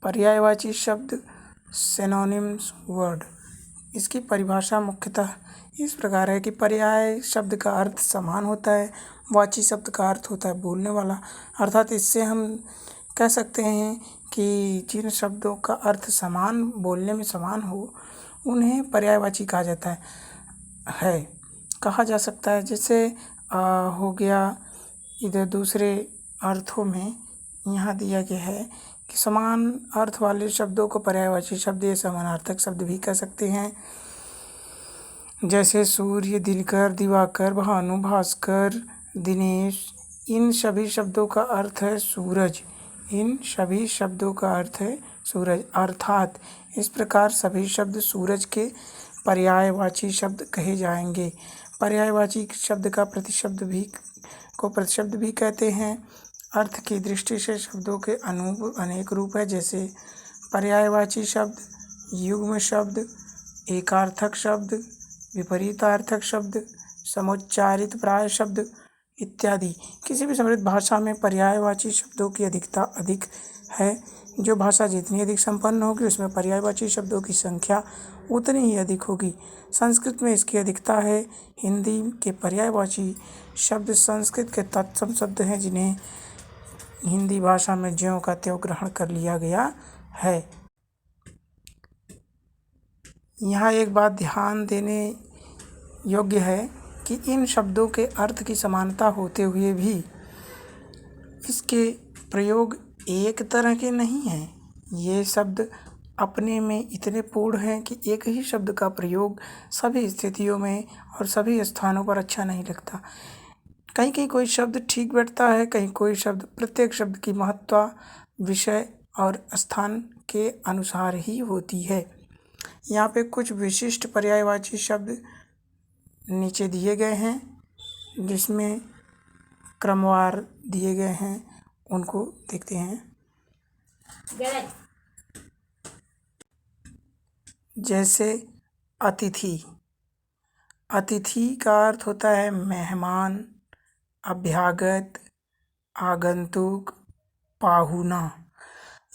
पर्यायवाची शब्द synonyms word. इसकी परिभाषा मुख्यतः इस प्रकार है कि पर्याय शब्द का अर्थ समान होता है, वाची शब्द का अर्थ होता है बोलने वाला। अर्थात इससे हम कह सकते हैं कि जिन शब्दों का अर्थ समान, बोलने में समान हो, उन्हें पर्यायवाची कहा जाता है कहा जा सकता है। जैसे हो गया, इधर दूसरे अर्थों में यहाँ दिया गया है कि समान अर्थ वाले शब्दों को पर्यायवाची शब्द या समानार्थक शब्द भी कह सकते हैं। जैसे सूर्य, दिनकर, दिवाकर, भानु, भास्कर, दिनेश, इन सभी शब्दों का अर्थ है सूरज। इन सभी शब्दों का अर्थ है सूरज। अर्थात इस प्रकार सभी शब्द सूरज के पर्यायवाची शब्द कहे जाएंगे। पर्यायवाची शब्द का प्रतिशब्द भी कहते हैं। अर्थ की दृष्टि से शब्दों के अनेक रूप है, जैसे पर्यायवाची शब्द, युग्म शब्द, एकार्थक शब्द, विपरीतार्थक शब्द, समुच्चारित प्राय शब्द इत्यादि। किसी भी समृद्ध भाषा में पर्यायवाची शब्दों की अधिकता अधिक है। जो भाषा जितनी अधिक संपन्न होगी, उसमें पर्यायवाची शब्दों की संख्या उतनी ही अधिक होगी। संस्कृत में इसकी अधिकता है। हिंदी के पर्यायवाची शब्द संस्कृत के तत्सम शब्द हैं, जिन्हें हिंदी भाषा में ज्यों का त्यों ग्रहण कर लिया गया है। यहाँ एक बात ध्यान देने योग्य है कि इन शब्दों के अर्थ की समानता होते हुए भी इसके प्रयोग एक तरह के नहीं हैं। ये शब्द अपने में इतने पूर्ण हैं कि एक ही शब्द का प्रयोग सभी स्थितियों में और सभी स्थानों पर अच्छा नहीं लगता। कहीं कहीं कोई शब्द ठीक बैठता है, कहीं कोई शब्द। प्रत्येक शब्द की महत्ता विषय और स्थान के अनुसार ही होती है। यहाँ पे कुछ विशिष्ट पर्यायवाची शब्द नीचे दिए गए हैं, जिसमें क्रमवार दिए गए हैं, उनको देखते हैं। जैसे अतिथि। अतिथि का अर्थ होता है मेहमान, अभ्यागत, आगंतुक, पाहुना।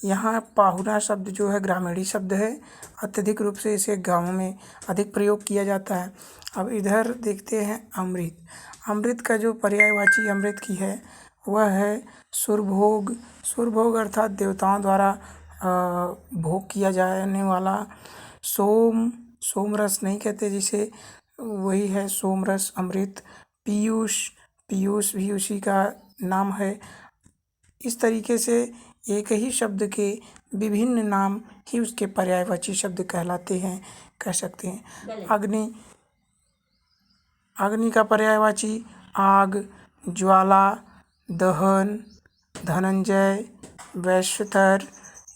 यहाँ पाहुना शब्द जो है ग्रामीणी शब्द है। अत्यधिक रूप से इसे गाँवों में अधिक प्रयोग किया जाता है। अब इधर देखते हैं अमृत। अमृत का जो पर्यायवाची अमृत की है वह है सुरभोग। सुरभोग अर्थात देवताओं द्वारा भोग किया जाने वाला। सोमरस नहीं कहते जिसे, वही है सोमरस अमृत। पीयूष भी उसी का नाम है। इस तरीके से एक ही शब्द के विभिन्न नाम ही उसके पर्यायवाची शब्द कहलाते हैं, कह सकते हैं। अग्नि का पर्यायवाची आग, ज्वाला, दहन, धनंजय, वैश्वतर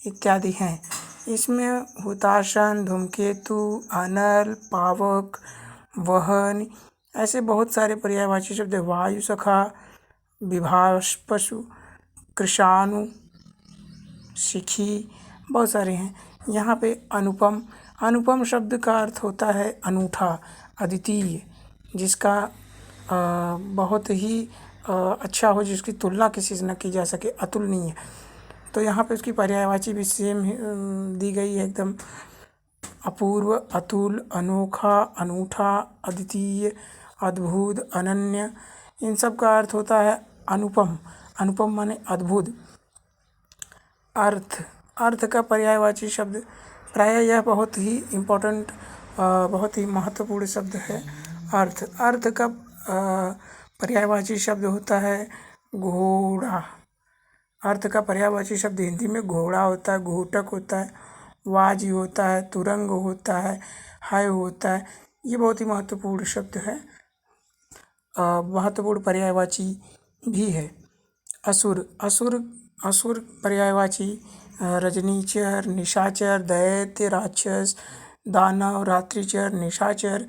इत्यादि हैं। इसमें हुताशन, धूमकेतु, अनल, पावक, वहन, ऐसे बहुत सारे पर्यायवाची शब्द। वायु सखा, विभास्पशु, कृशाणु, शिखी, बहुत सारे हैं। यहाँ पे अनुपम शब्द का अर्थ होता है अनूठा, अद्वितीय, जिसका बहुत ही अच्छा हो, जिसकी तुलना किसी से न की जा सके, अतुलनीय। तो यहाँ पे उसकी पर्यायवाची भी सेम दी गई है एकदम। अपूर्व, अतुल, अनोखा, अनूठा, अद्वितीय, अद्भुत, अनन्य, इन सब का अर्थ होता है अनुपम। अनुपम माने अद्भुत। अर्थ का पर्यायवाची शब्द, प्रायः यह बहुत ही इम्पोर्टेंट, बहुत ही महत्वपूर्ण शब्द है। अर्थ का पर्यायवाची शब्द होता है घोड़ा। अर्थ का पर्यायवाची शब्द हिंदी में घोड़ा होता है, घोटक होता है, वाजी होता है, तुरंग होता है, हाय होता है। ये बहुत ही महत्वपूर्ण शब्द है, महत्वपूर्ण पर्यायवाची भी है। असुर पर्यायवाची रजनीचर, निशाचर, दैत्य, राक्षस, दानव, रात्रिचर, निशाचर,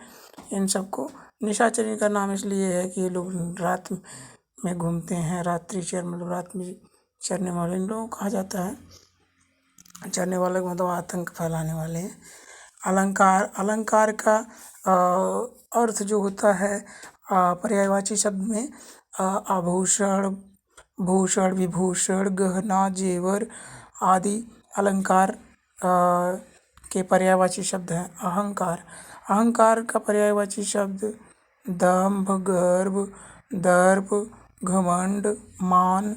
इन सबको निशाचर का नाम इसलिए है कि ये लोग रात में घूमते हैं। रात्रिचर मतलब रात में चरने वाले इन लोगों को कहा जाता है। चरने वाले मतलब आतंक फैलाने वाले हैं। अलंकार का अर्थ जो होता है पर्यायवाची शब्द में आभूषण, भूषण, विभूषण, गहना, जेवर आदि अलंकार के पर्यायवाची शब्द हैं अहंकार। अहंकार का पर्यायवाची शब्द दंभ, गर्व, दर्प, घमंड, मान।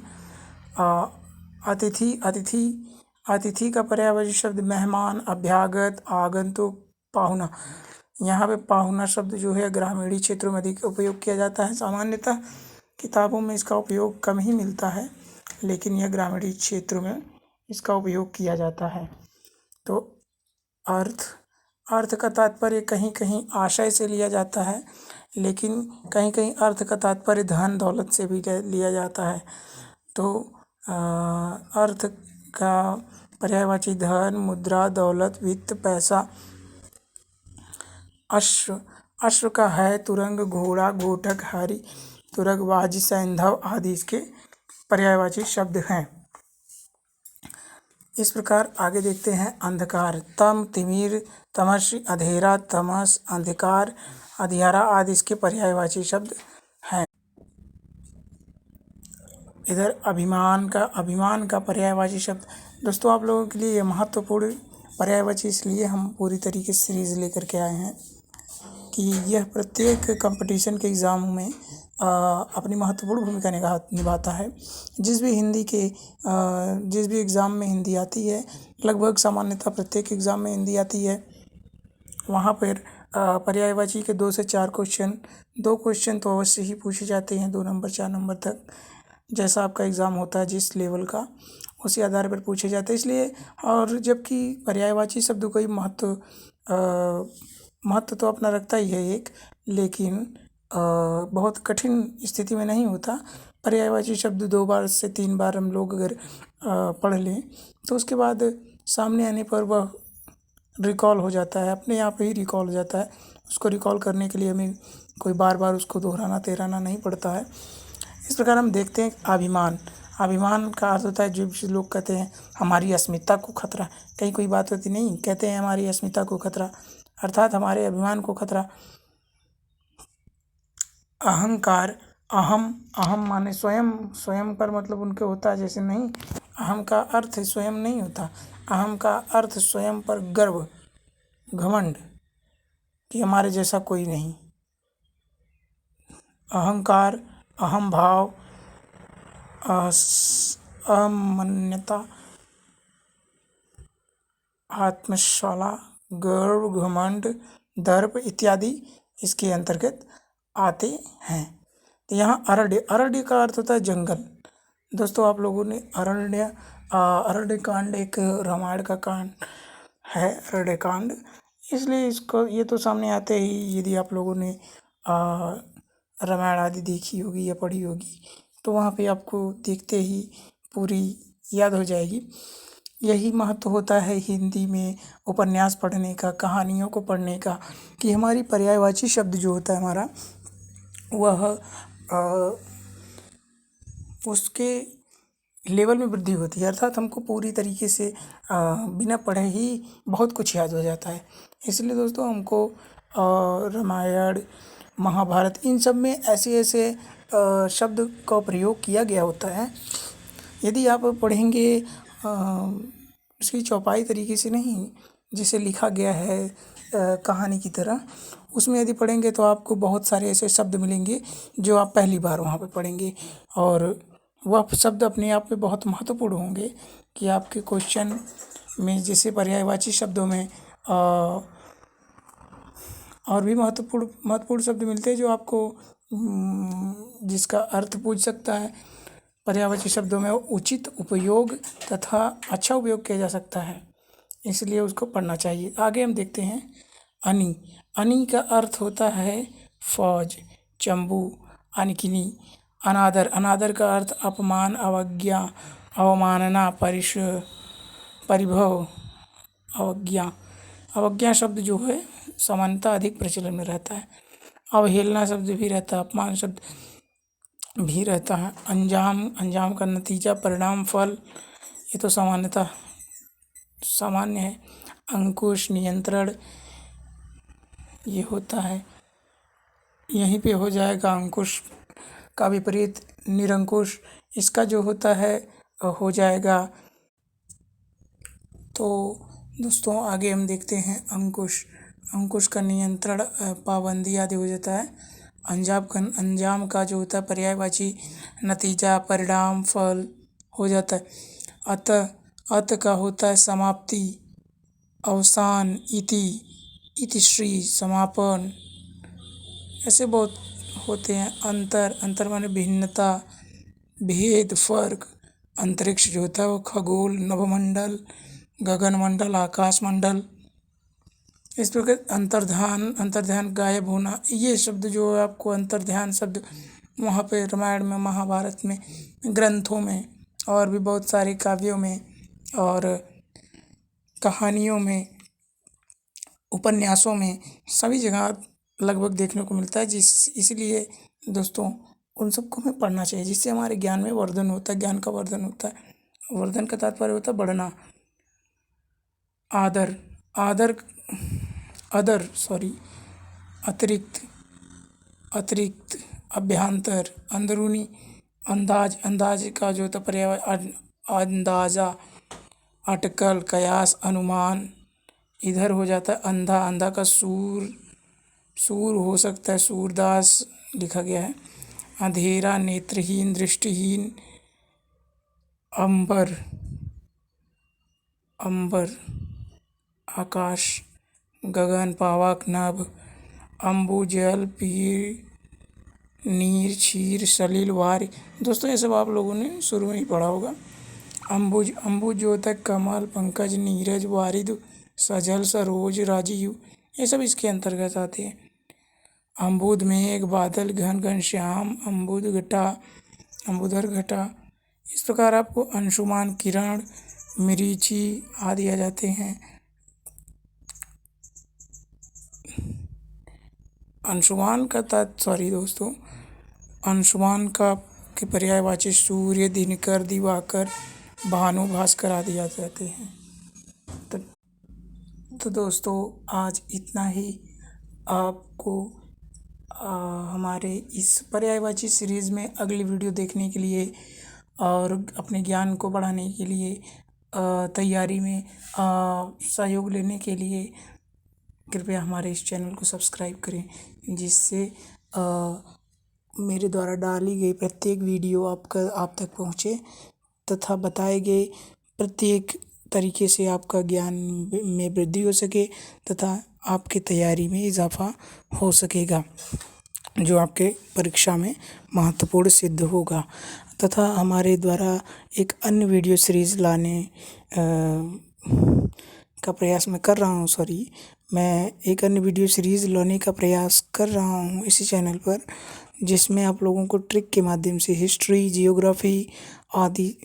अतिथि अतिथि अतिथि का पर्यायवाची शब्द मेहमान, अभ्यागत, आगंतुक, पाहुना। यहाँ पे पाहुना शब्द जो है ग्रामीण क्षेत्रों में अधिक उपयोग किया जाता है। सामान्यतः किताबों में इसका उपयोग कम ही मिलता है, लेकिन यह ग्रामीण क्षेत्रों में इसका उपयोग किया जाता है। तो अर्थ का तात्पर्य कहीं कहीं आशय से लिया जाता है, लेकिन कहीं कहीं अर्थ का तात्पर्य धन दौलत से भी लिया जाता है। तो अर्थ का पर्यायवाची धन, मुद्रा, दौलत, वित्त, पैसा। अश्व का है, तुरंग, घोड़ा, घोटक, हरि, तुरग, वाजी, सैंधव आदि इसके पर्यायवाची शब्द हैं। इस प्रकार आगे देखते हैं अंधकार। तम, तिमिर, तमस्वी, अंधेरा, तमस, अंधकार, अंधियारा आदि इसके पर्यायवाची शब्द हैं। इधर अभिमान का पर्यायवाची शब्द। दोस्तों आप लोगों के लिए ये महत्वपूर्ण पर्यायवाची इसलिए हम पूरी तरीके से सीरीज लेकर के आए हैं कि यह प्रत्येक कंपटीशन के एग्ज़ाम में अपनी महत्वपूर्ण भूमिका निभाता है। जिस भी एग्ज़ाम में हिंदी आती है, लगभग सामान्यतः प्रत्येक एग्ज़ाम में हिंदी आती है, वहाँ पर पर्यायवाची के 2 से 4 क्वेश्चन, 2 क्वेश्चन तो अवश्य ही पूछे जाते हैं, 2 नंबर 4 नंबर तक, जैसा आपका एग्ज़ाम होता है जिस लेवल का, उसी आधार पर पूछे जाते हैं। इसलिए और जबकि पर्यायवाची शब्द कोई महत्व तो अपना रखता ही है एक, लेकिन बहुत कठिन स्थिति में नहीं होता। पर्यायवाची शब्द 2 बार से 3 बार हम लोग अगर पढ़ लें तो उसके बाद सामने आने पर वह रिकॉल हो जाता है, अपने आप ही रिकॉल हो जाता है। उसको रिकॉल करने के लिए हमें कोई बार बार उसको दोहराना तेहराना नहीं पड़ता है। इस प्रकार हम देखते हैं अभिमान का अर्थ होता है, जो लोग कहते हैं हमारी अस्मिता को खतरा, कहीं कोई बात होती नहीं, कहते हैं हमारी अस्मिता को खतरा, अर्थात हमारे अभिमान को खतरा। अहंकार, अहम माने स्वयं पर मतलब उनके होता है, जैसे नहीं, अहम का अर्थ स्वयं नहीं होता, अहम का अर्थ स्वयं पर गर्व, घमंड कि हमारे जैसा कोई नहीं। अहंकार, अहम भाव, अमन्यता, आत्मशाला, गर्व, घमंड, दर्प इत्यादि इसके अंतर्गत आते हैं। तो यहाँ अरण्य का अर्थ होता है जंगल। दोस्तों आप लोगों ने अरण्य कांड एक रामायण का कांड है, अरण्य कांड, इसलिए इसको ये तो सामने आते ही, यदि आप लोगों ने रामायण आदि देखी होगी या पढ़ी होगी तो वहाँ पे आपको देखते ही पूरी याद हो जाएगी। यही महत्व होता है हिंदी में उपन्यास पढ़ने का, कहानियों को पढ़ने का, कि हमारी पर्यायवाची शब्द जो होता है हमारा, वह उसके लेवल में वृद्धि होती है, अर्थात हमको पूरी तरीके से बिना पढ़े ही बहुत कुछ याद हो जाता है। इसलिए दोस्तों हमको रामायण, महाभारत, इन सब में ऐसे शब्द का प्रयोग किया गया होता है। यदि आप पढ़ेंगे उसकी चौपाई तरीके से नहीं, जिसे लिखा गया है कहानी की तरह, उसमें यदि पढ़ेंगे तो आपको बहुत सारे ऐसे शब्द मिलेंगे जो आप पहली बार वहाँ पे पढ़ेंगे, और वह शब्द अपने आप में बहुत महत्वपूर्ण होंगे कि आपके क्वेश्चन में, जैसे पर्यायवाची शब्दों में और भी महत्वपूर्ण शब्द मिलते हैं जो आपको जिसका अर्थ पूछ सकता है। पर्यायवाची शब्दों में उचित उपयोग तथा अच्छा उपयोग किया जा सकता है, इसलिए उसको पढ़ना चाहिए। आगे हम देखते हैं अनी का अर्थ होता है फौज, चंबू, अनकिनी, अनादर का अर्थ अपमान, अवज्ञा, अवमानना, परिभव, अवज्ञा शब्द जो है सामान्यतः अधिक प्रचलन में रहता है। अवहेलना शब्द भी रहता है, अपमान शब्द भी रहता है। अंजाम का नतीजा, परिणाम, फल, ये तो सामान्यतः सामान्य है। अंकुश, नियंत्रण, ये होता है, यहीं पे हो जाएगा। अंकुश का विपरीत निरंकुश, इसका जो होता है हो जाएगा तो दोस्तों आगे हम देखते हैं अंकुश। अंकुश का नियंत्रण, पाबंदी आदि हो जाता है। अंजाम का जो होता है पर्यायवाची नतीजा, परिणाम, फल हो जाता है। अत का होता है समाप्ति, अवसान, इतिश्री, समापन। ऐसे बहुत होते हैं। अंतर माने भिन्नता, भेद, फर्क। अंतरिक्ष जो होता है वो खगोल, नभमंडल, गगनमंडल, आकाश मंडल। इस प्रकार अंतर्ध्यान, गायब होना। ये शब्द जो है आपको अंतर्ध्यान शब्द वहाँ पे रामायण में, महाभारत में, ग्रंथों में और भी बहुत सारे काव्यों में और कहानियों में, उपन्यासों में, सभी जगह लगभग देखने को मिलता है। इसलिए दोस्तों उन सबको हमें पढ़ना चाहिए, जिससे हमारे ज्ञान में वर्धन होता है, ज्ञान का वर्धन होता है। वर्धन का तात्पर्य होता है बढ़ना। आदर आदर अदर सॉरी अतिरिक्त, अभ्यंतर, अंदरूनी, अंदाज का जो होता है पर्याय अंदाजा, अटकल, कयास, अनुमान। इधर हो जाता है अंधा का सूर हो सकता है, सूरदास लिखा गया है। अंधेरा, नेत्रहीन, दृष्टिहीन। अंबर आकाश, गगन, पावक, नभ। अम्बु, जल, पीर, नीर, क्षीर, सलिल, वार। दोस्तों ये सब आप लोगों ने शुरू में ही पढ़ा होगा। अम्बुज जो होता है कमल, पंकज, नीरज, वारिद, सजल, सरोज, राजीव। ये सब इसके अंतर्गत आते हैं। अम्बुद, मेघ, बादल, घनश्याम, अम्बुधर, घटा। इस प्रकार आपको अंशुमान, किरण, मरीचि आदि आ जाते हैं। अंशुमान का के पर्यायवाची सूर्य, दिनकर, दिवाकर, भानु, भास्कर आदि आ जाते हैं। तो दोस्तों आज इतना ही। आपको हमारे इस पर्यायवाची सीरीज़ में अगली वीडियो देखने के लिए और अपने ज्ञान को बढ़ाने के लिए, तैयारी में सहयोग लेने के लिए कृपया हमारे इस चैनल को सब्सक्राइब करें, जिससे मेरे द्वारा डाली गई प्रत्येक वीडियो आप तक पहुँचे तथा बताए गए प्रत्येक तरीके से आपका ज्ञान में वृद्धि हो सके तथा आपकी तैयारी में इजाफा हो सकेगा, जो आपके परीक्षा में महत्वपूर्ण सिद्ध होगा। तथा हमारे द्वारा एक अन्य वीडियो सीरीज़ लाने का प्रयास मैं कर रहा हूँ मैं एक अन्य वीडियो सीरीज़ लाने का प्रयास कर रहा हूँ इसी चैनल पर, जिसमें आप लोगों को ट्रिक के माध्यम से हिस्ट्री, जियोग्राफी आदि,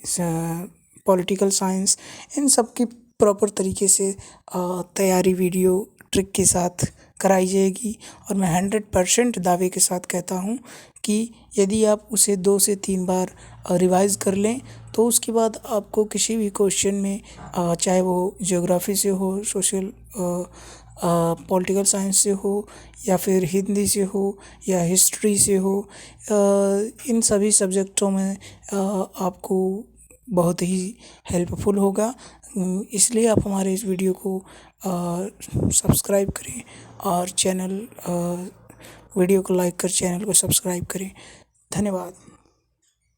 पॉलिटिकल साइंस, इन सब की प्रॉपर तरीके से तैयारी वीडियो ट्रिक के साथ कराई जाएगी। और मैं 100% दावे के साथ कहता हूँ कि यदि आप उसे 2 से 3 बार रिवाइज़ कर लें तो उसके बाद आपको किसी भी क्वेश्चन में, चाहे वो ज्योग्राफी से हो, सोशल पॉलिटिकल साइंस से हो, या फिर हिंदी से हो, या हिस्ट्री से हो, इन सभी सब्जेक्टों में आपको बहुत ही हेल्पफुल होगा। इसलिए आप हमारे इस वीडियो को सब्सक्राइब करें और वीडियो को लाइक कर चैनल को सब्सक्राइब करें। धन्यवाद।